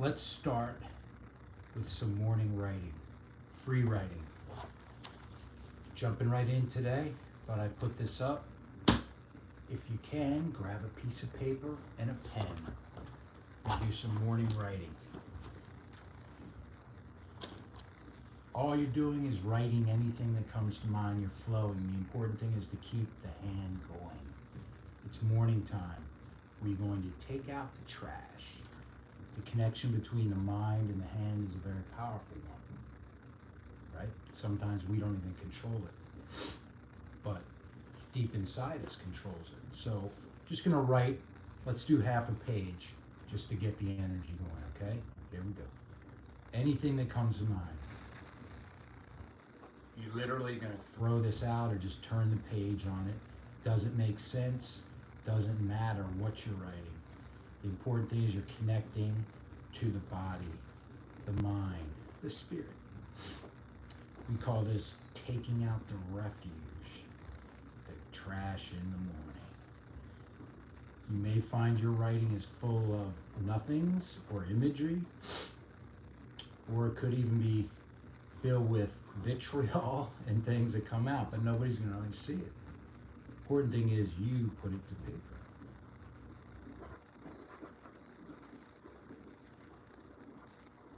let's start with some morning writing, free writing. Jumping right in today, thought I'd put this up. If you can, grab a piece of paper and a pen and do some morning writing. All you're doing is writing anything that comes to mind. You're flowing. The important thing is to keep the hand going. It's morning time. We're going to take out the trash. The connection between the mind and the hand is a very powerful one, right? Sometimes we don't even control it, but deep inside us controls it. So just gonna write, let's do half a page just to get the energy going, okay? Here we go. Anything that comes to mind. You're literally gonna throw this out or just turn the page on it. Doesn't make sense, doesn't matter what you're writing. The important thing is you're connecting to the body, the mind, the spirit. We call this taking out the refuge, the trash in the morning. You may find your writing is full of nothings or imagery, or it could even be filled with vitriol and things that come out, but nobody's going to always see it. Important thing is you put it to paper.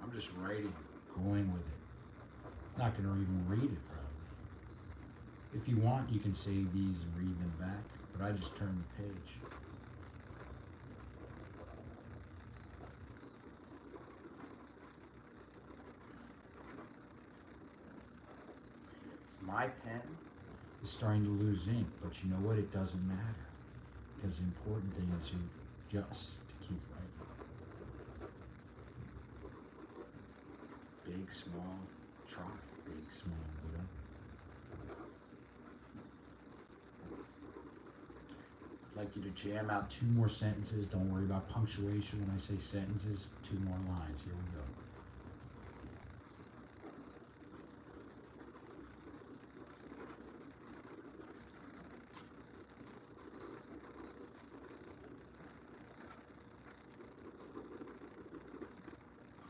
I'm just writing, going with it. Not going to even read it probably. If you want, you can save these and read them back, but I just turn the page. My pen is starting to lose ink, but you know what? It doesn't matter, because the important thing is you just to keep writing. Big, small, try. Big, small, whatever. I'd like you to jam out 2 more sentences. Don't worry about punctuation when I say sentences. 2 more lines. Here we go.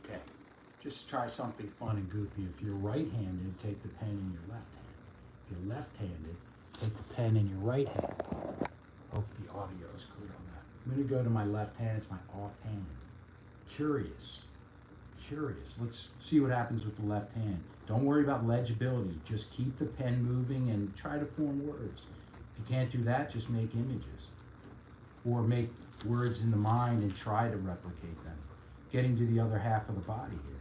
Okay, just try something fun and goofy. If you're right-handed, take the pen in your left hand. If you're left-handed, take the pen in your right hand. Hope the audio is clear on that. I'm going to go to my left hand. It's my off hand. Curious. Let's see what happens with the left hand. Don't worry about legibility. Just keep the pen moving and try to form words. If you can't do that, just make images. Or make words in the mind and try to replicate them. Getting to the other half of the body here.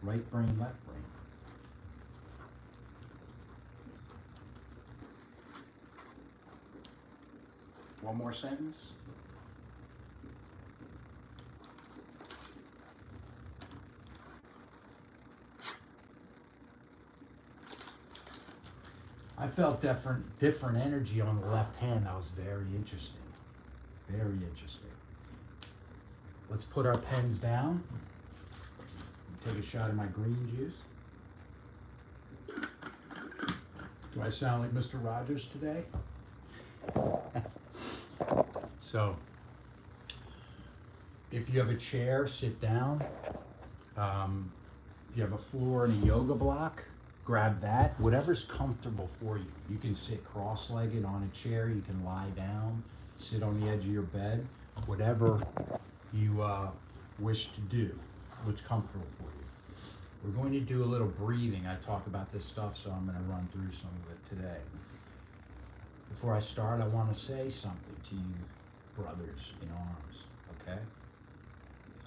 Right brain, left brain. One more sentence. I felt different energy on the left hand. That was very interesting. Very interesting. Let's put our pens down. Take a shot of my green juice. Do I sound like Mr. Rogers today? So, if you have a chair, sit down. If you have a floor and a yoga block, grab that. Whatever's comfortable for you. You can sit cross-legged on a chair. You can lie down, sit on the edge of your bed. Whatever you wish to do, what's comfortable for you. We're going to do a little breathing. I talk about this stuff, so I'm going to run through some of it today. Before I start, I want to say something to you, brothers in arms, okay?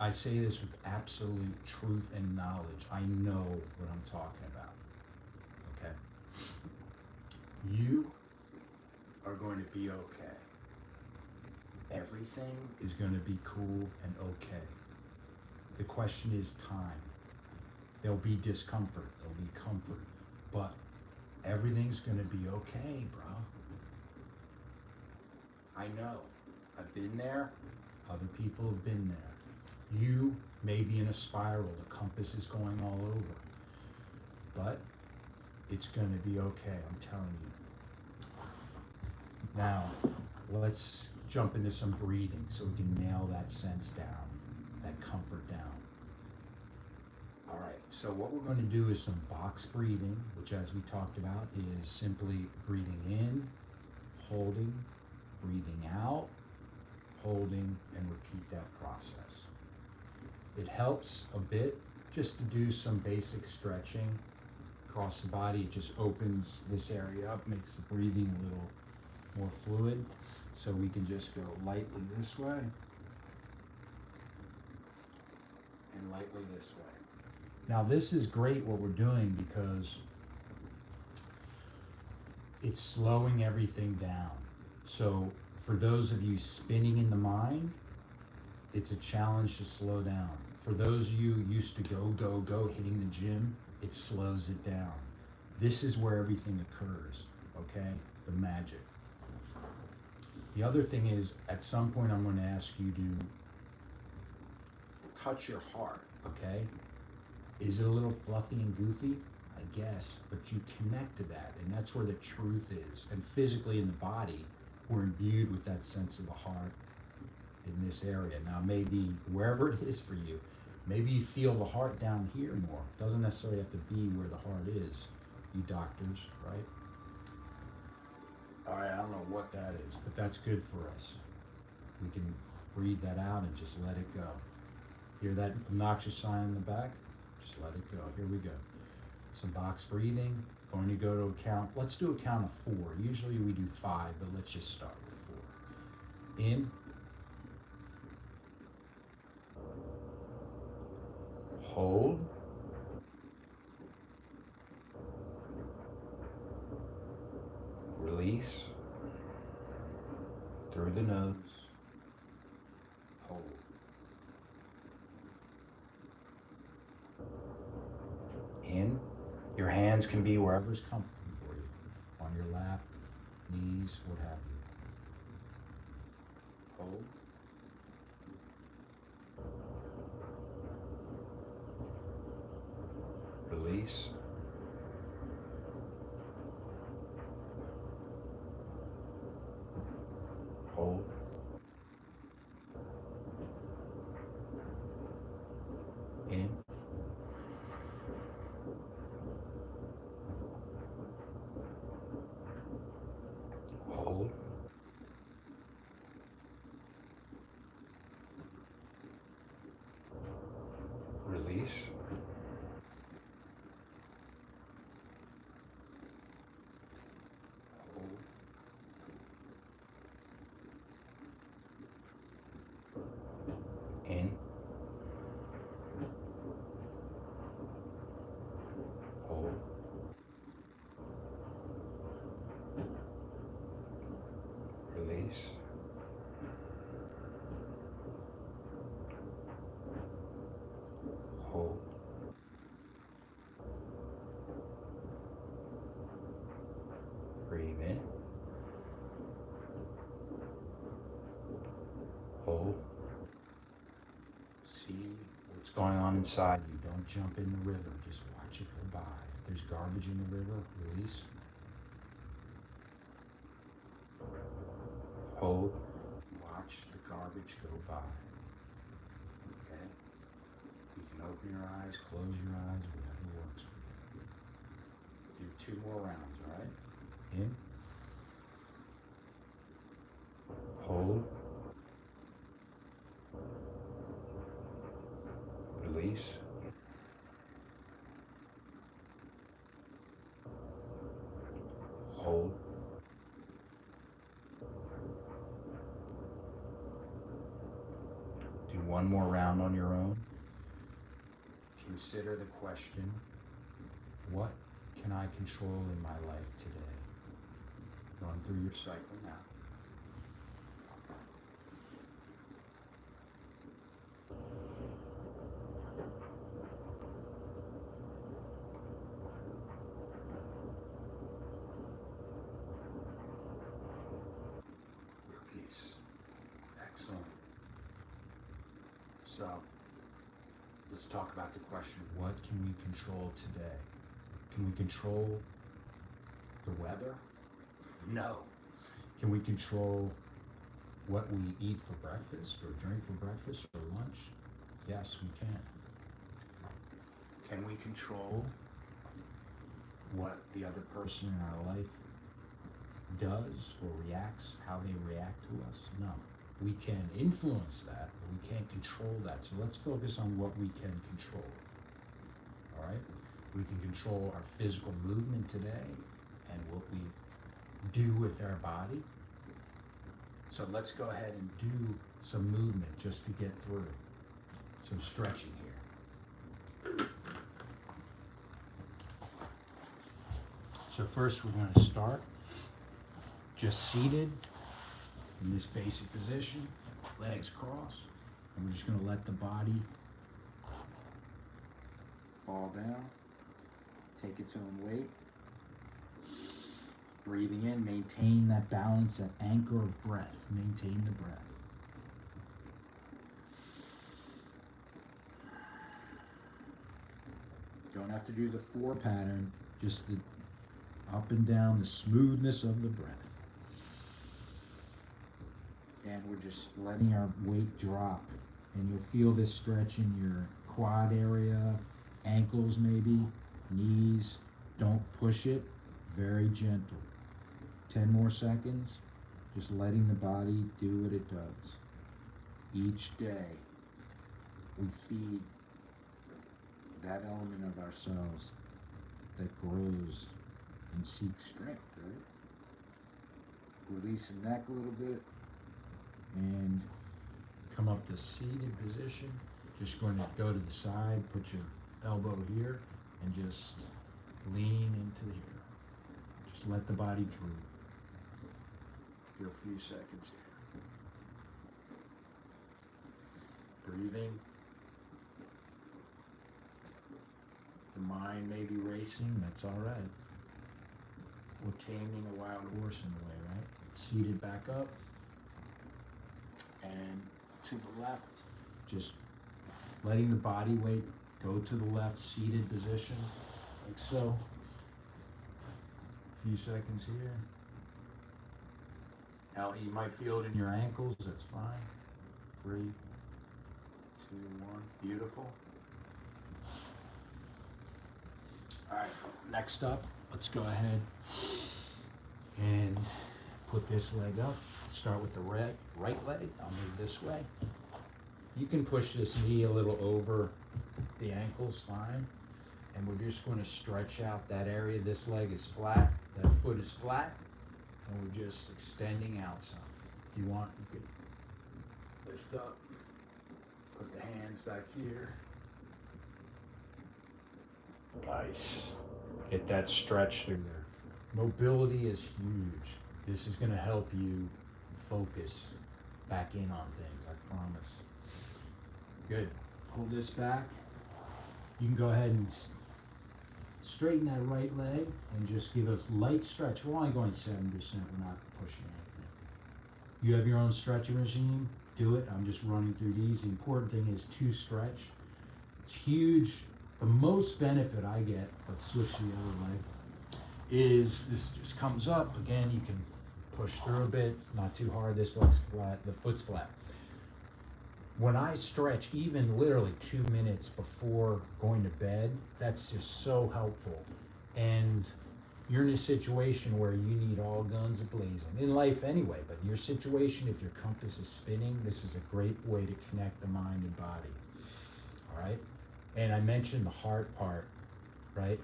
I say this with absolute truth and knowledge. I know what I'm talking about, okay? You are going to be okay. Everything is going to be cool and okay. The question is time. There'll be discomfort, there'll be comfort, but everything's going to be okay, bro. I know. I've been there. Other people have been there. You may be in a spiral. The compass is going all over. But it's going to be okay, I'm telling you. Now, let's jump into some breathing so we can nail that sense down, that that comfort down. All right, so what we're going to do is some box breathing, which, as we talked about, is simply breathing in, holding, breathing out, holding, and repeat that process. It helps a bit just to do some basic stretching across the body. It just opens this area up, makes the breathing a little more fluid. So we can just go lightly this way and lightly this way. Now this is great what we're doing because it's slowing everything down. So for those of you spinning in the mind, it's a challenge to slow down. For those of you used to go, hitting the gym, it slows it down. This is where everything occurs, okay? The magic. The other thing is, at some point I'm going to ask you to touch your heart, okay? Is it a little fluffy and goofy? I guess, but you connect to that, and that's where the truth is. And physically in the body, we're imbued with that sense of the heart in this area. Now, maybe wherever it is for you, maybe you feel the heart down here more. It doesn't necessarily have to be where the heart is, you doctors, right? All right, I don't know what that is, but that's good for us. We can breathe that out and just let it go. Hear that obnoxious sign in the back? Just let it go. Here we go. Some box breathing. Going to go to a count. Let's do a count of 4. Usually we do 5, but let's just start with 4. In. Hold. Release. Through the nose. Hold. In. Your hands can be wherever's comfortable for you. On your lap, knees, what have you. Hold. Release. Hold. In. Hold. Release. Hold. In. Hold. Release. Hold. Breathe in. Hold. See what's going on inside you. Don't jump in the river. Just watch it go by. If there's garbage in the river, release. Hold. Watch the garbage go by. Okay? You can open your eyes, close your eyes, whatever works for you. Do 2 more rounds, all right? In. Hold. Release. Hold. Do 1 more round on your own. Consider the question, what can I control in my life today? Run through your cycle now. Release. Excellent. So, let's talk about the question, what can we control today? Can we control the weather? No. Can we control what we eat for breakfast or drink for breakfast or lunch? Yes, we can. Can we control what the other person in our life does or reacts, how they react to us? No. We can influence that, but we can't control that. So let's focus on what we can control. All right? We can control our physical movement today and what we do with our body. So let's go ahead and do some movement just to get through. Some stretching here. So first we're going to start just seated in this basic position, legs crossed, and we're just going to let the body fall down, take its own weight. Breathing in, maintain that balance, that anchor of breath. Maintain the breath. Don't have to do the 4 pattern, just the up and down, the smoothness of the breath. And we're just letting our weight drop. And you'll feel this stretch in your quad area, ankles maybe, knees. Don't push it, very gentle. 10 more seconds, just letting the body do what it does. Each day, we feed that element of ourselves that grows and seeks strength, right? Release the neck a little bit and come up to seated position. Just going to go to the side, put your elbow here, and just lean into here. Just let the body droop. Give a few seconds here. Breathing. The mind may be racing, that's all right. We're taming a wild horse in a way, right? Seated back up. And to the left, just letting the body weight go to the left, seated position, like so. A few seconds here. Now, you might feel it in your ankles, that's fine. 3, 2, 1, beautiful. All right, next up, let's go ahead and put this leg up. Start with the right leg, I'll move this way. You can push this knee a little over the ankles, fine. And we're just going to stretch out that area. This leg is flat, that foot is flat. And we're just extending out some. If you want, you can lift up, put the hands back here. Nice. Get that stretch through there. Mobility is huge. This is going to help you focus back in on things, I promise. Good. Hold this back. You can go ahead and straighten that right leg and just give a light stretch. We're only going 7%, we're not pushing anything. You have your own stretching regime, do it. I'm just running through these. The important thing is to stretch. It's huge. The most benefit I get, let's switch to the other leg, is this just comes up. Again, you can push through a bit, not too hard. This leg's flat, the foot's flat. When I stretch, even literally 2 minutes before going to bed, that's just so helpful. And you're in a situation where you need all guns a-blazing, in life anyway, but in your situation, if your compass is spinning, this is a great way to connect the mind and body, all right? And I mentioned the heart part, right?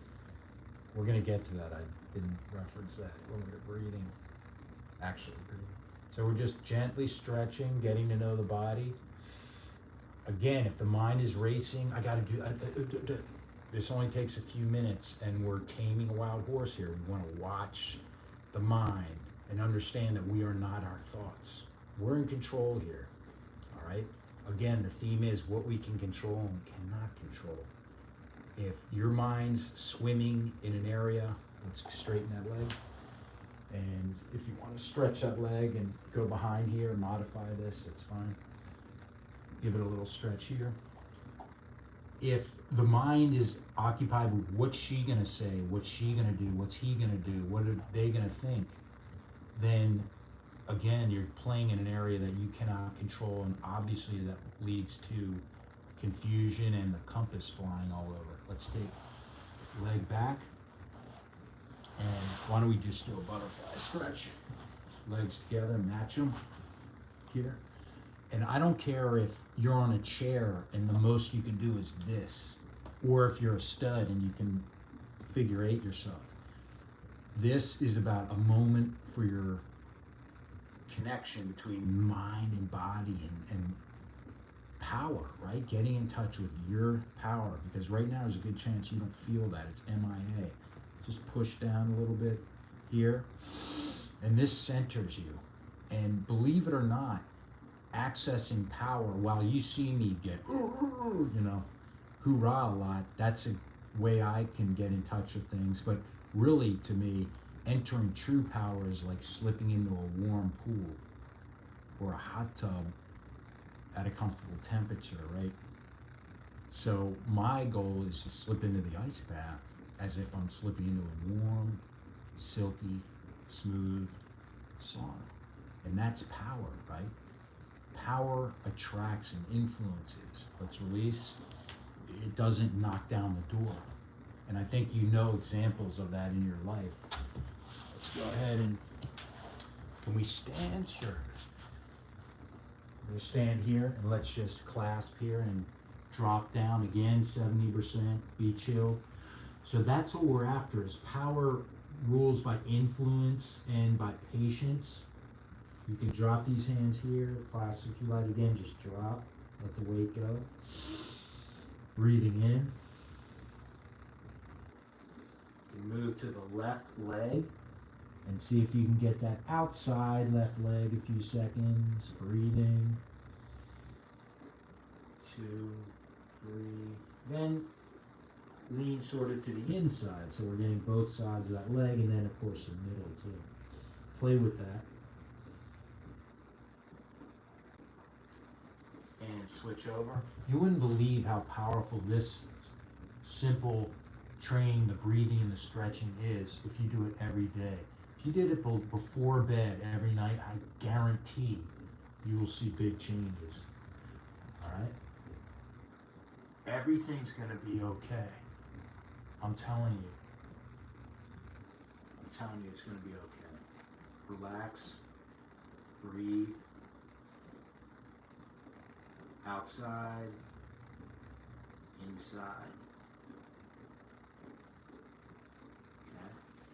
We're gonna get to that. I didn't reference that when we were breathing, actually breathing. So we're just gently stretching, getting to know the body. Again, if the mind is racing, I gotta do, this only takes a few minutes, and we're taming a wild horse here. We wanna watch the mind and understand that we are not our thoughts. We're in control here, all right? Again, the theme is what we can control and cannot control. If your mind's swimming in an area, let's straighten that leg. And if you wanna stretch that leg and go behind here and modify this, it's fine. Give it a little stretch here. If the mind is occupied with what's she gonna say, what's she gonna do, what's he gonna do, what are they gonna think, then again, you're playing in an area that you cannot control, and obviously that leads to confusion and the compass flying all over. Let's take leg back. And why don't we just do a butterfly stretch? Legs together, match them here. And I don't care if you're on a chair and the most you can do is this, or if you're a stud and you can figure eight yourself. This is about a moment for your connection between mind and body and power, right? Getting in touch with your power, because right now there's a good chance you don't feel that. It's MIA. Just push down a little bit here, and this centers you. And believe it or not, accessing power, while you see me get, hoorah a lot, that's a way I can get in touch with things. But really, to me, entering true power is like slipping into a warm pool or a hot tub at a comfortable temperature, right? So my goal is to slip into the ice bath as if I'm slipping into a warm, silky, smooth sauna. And that's power, right? Power attracts and influences. Let's release. It doesn't knock down the door. And I think you know examples of that in your life. Let's go ahead and, can we stand? Sure. We'll stand here and let's just clasp here and drop down again, 70%, be chilled. So that's what we're after, is power rules by influence and by patience. You can drop these hands here, clasp if you like. Again, just drop, let the weight go. Breathing in. You move to the left leg and see if you can get that outside left leg a few seconds. Breathing. 2, 3. Then lean sort of to the inside, so we're getting both sides of that leg, and then of course the middle too. Play with that. And switch over. You wouldn't believe how powerful this simple training, the breathing and the stretching is if you do it every day. If you did it before bed every night, I guarantee you will see big changes. All right? Everything's going to be okay. I'm telling you. I'm telling you it's going to be okay. Relax. Breathe. Outside. Inside. Okay.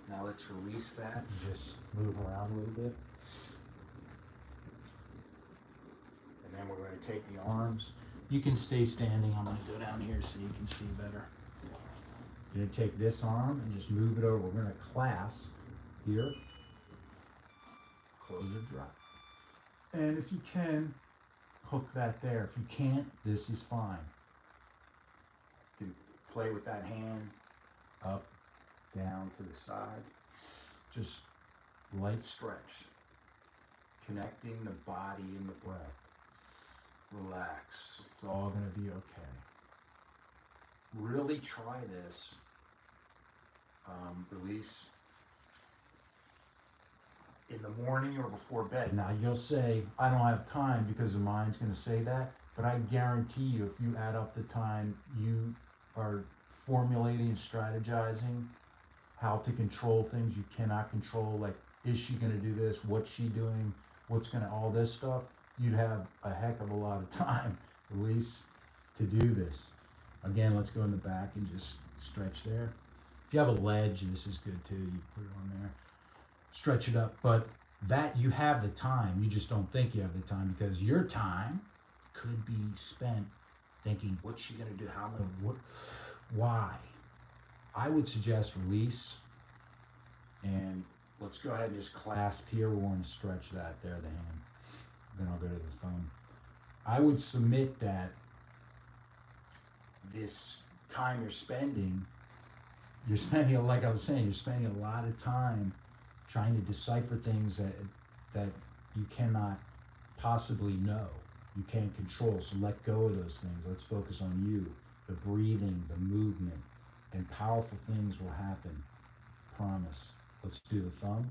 Now let's release that and just move around a little bit. And then we're going to take the arms. You can stay standing. I'm going to go down here so you can see better. You're going to take this arm and just move it over. We're going to clasp here. Close or drop. And if you can, hook that there. If you can't, this is fine. You can play with that hand up, down, to the side. Just light stretch. Connecting the body and the breath. Relax. It's all going to be okay. Really try this. Release in the morning or before bed. Now you'll say, I don't have time, because the mind's going to say that, but I guarantee you, if you add up the time you are formulating and strategizing how to control things you cannot control, like, is she going to do this? What's she doing? What's going to, all this stuff, you'd have a heck of a lot of time, release, to do this. Again, let's go in the back and just stretch there. If you have a ledge, this is good too. You put it on there. Stretch it up. But that, you have the time. You just don't think you have the time, because your time could be spent thinking, what's she going to do? How, what, why? I would suggest release. And let's go ahead and just clasp here. We want to stretch that there, the hand. Then I'll go to the thumb. I would submit that this time you're spending, like I was saying, you're spending a lot of time trying to decipher things that you cannot possibly know, you can't control. So let go of those things. Let's focus on you, the breathing, the movement, and powerful things will happen. Promise. Let's do the thumb.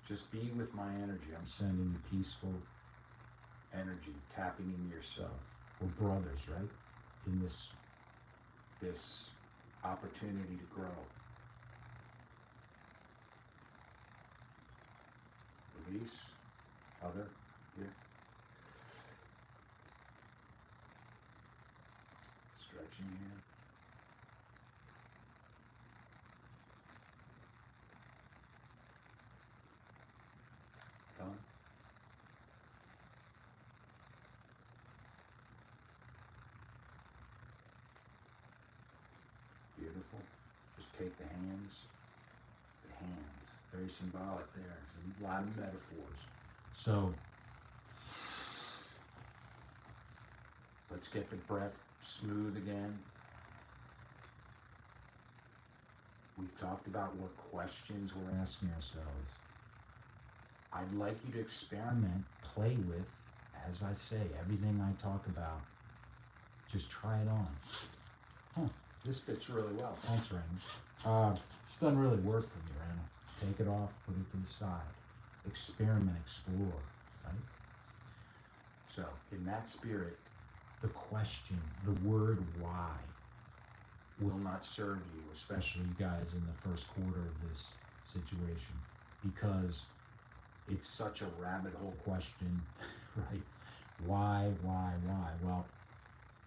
Just be with my energy. I'm sending you peaceful energy, tapping into yourself. We're brothers, right? In this opportunity to grow. Release. Other. Here. Stretching here. Thumb. Beautiful. Just take the hands. The hands. Very symbolic there. There's a lot of metaphors. So, let's get the breath smooth again. We've talked about what questions we're asking ourselves. I'd like you to experiment, play with, as I say, everything I talk about. Just try it on. Huh, this fits really well. Thanks, Randall. This doesn't really work for me, Randall. Take it off, put it to the side. Experiment, explore, right? So, in that spirit, the question, the word why, will not serve you, especially you guys in the first quarter of this situation, because it's such a rabbit hole question, right? Why? Well,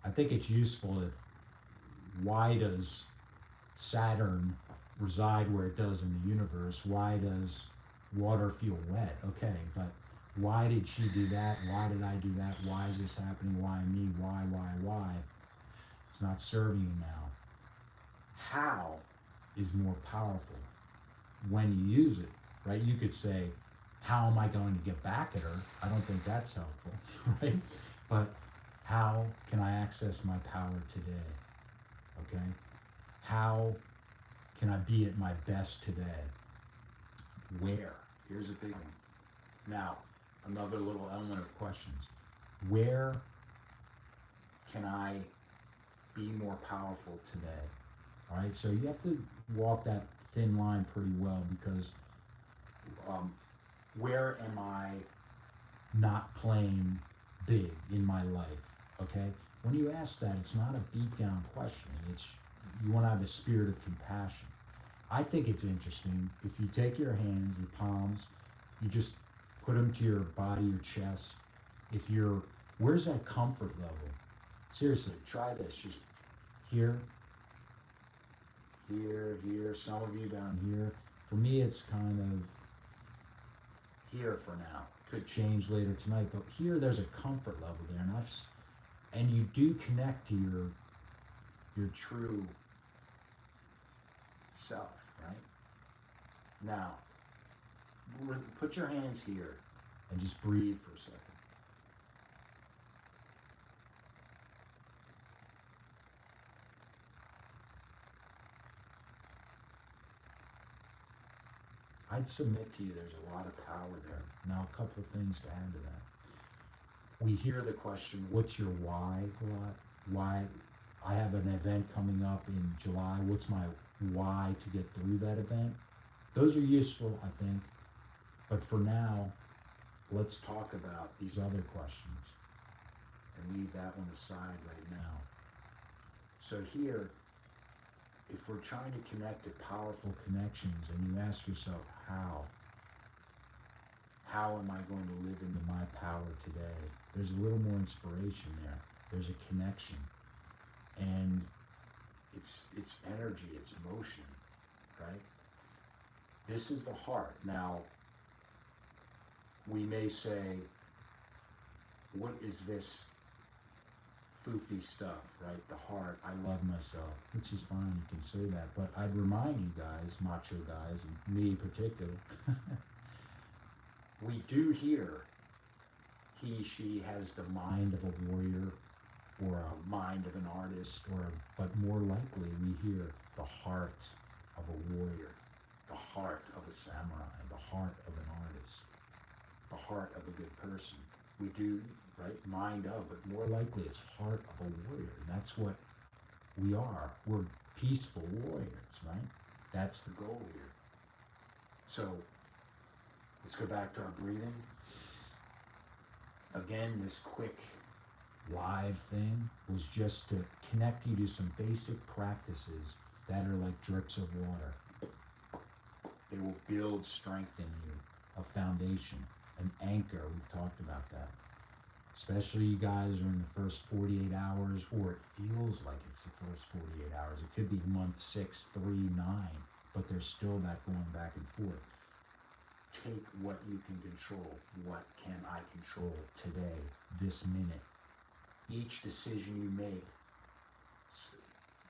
I think it's useful if, why does Saturn reside where it does in the universe? Why does water feel wet? Okay, but why did she do that? Why did I do that? Why is this happening? Why me? Why? It's not serving you now. How is more powerful when you use it, right? You could say, how am I going to get back at her? I don't think that's helpful, right? But how can I access my power today? Okay? How can I be at my best today? Where? Here's a big one. Now, another little element of questions. Where can I be more powerful today? All right, so you have to walk that thin line pretty well, because where am I not playing big in my life? Okay, when you ask that, it's not a beat down question. It's, you want to have a spirit of compassion. I think it's interesting if you take your hands, your palms, you just put them to your body, your chest. If you're, where's that comfort level? Seriously, try this. Just here, some of you down here. For me, it's kind of here for now. Could change later tonight, but here there's a comfort level there, and you do connect to your true self, right? Now, put your hands here and just breathe for a second. I'd submit to you there's a lot of power there. Now, a couple of things to add to that. We hear the question, what's your why a lot? Why? I have an event coming up in July. What's my why to get through that event? Those are useful, I think. But for now, let's talk about these other questions and leave that one aside right now. So here, if we're trying to connect to powerful connections and you ask yourself, how am I going to live into my power today? There's a little more inspiration there. There's a connection. And it's energy, it's motion, right? This is the heart. Now, we may say, what is this foofy stuff, right? The heart, I love myself, which is fine, you can say that. But I'd remind you guys, macho guys, and me in particular, we do hear he, she has the mind of a warrior or a mind of an artist, but more likely we hear the heart of a warrior, the heart of a samurai, the heart of an artist, the heart of a good person. We do, right? Mind of, but more likely it's heart of a warrior. And that's what we are. We're peaceful warriors, right? That's the goal here. So Let's go back to our breathing. Again, this quick live thing was just to connect you to some basic practices that are like drips of water. They will build strength in you, a foundation, an anchor. We've talked about that. Especially you guys are in the first 48 hours, or it feels like it's the first 48 hours. It could be month 6, 3, 9, but there's still that going back and forth. Take what you can control. What can I control today, this minute? Each decision you make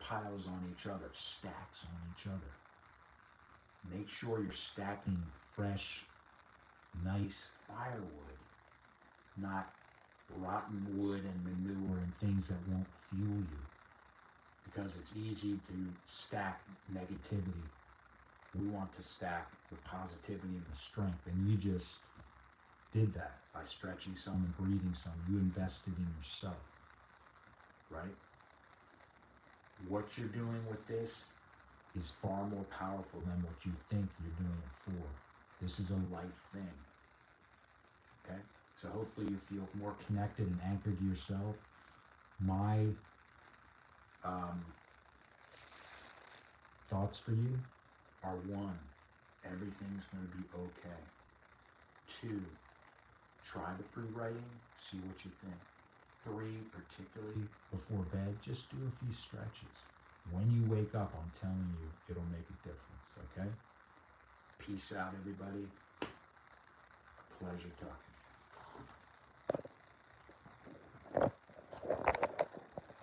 piles on each other, stacks on each other. Make sure you're stacking fresh, nice firewood, not rotten wood and manure and things that won't fuel you, because it's easy to stack negativity. We want to stack the positivity and the strength, and you just did that by stretching some and breathing some. You invested in yourself, right? What you're doing with this is far more powerful than what you think you're doing it for. This is a life thing, okay? So hopefully you feel more connected and anchored to yourself. My thoughts for you are: 1, everything's going to be okay. 2, try the free writing, see what you think. 3, particularly before bed, just do a few stretches. When you wake up, I'm telling you, it'll make a difference, okay? Peace out, everybody. Pleasure talking.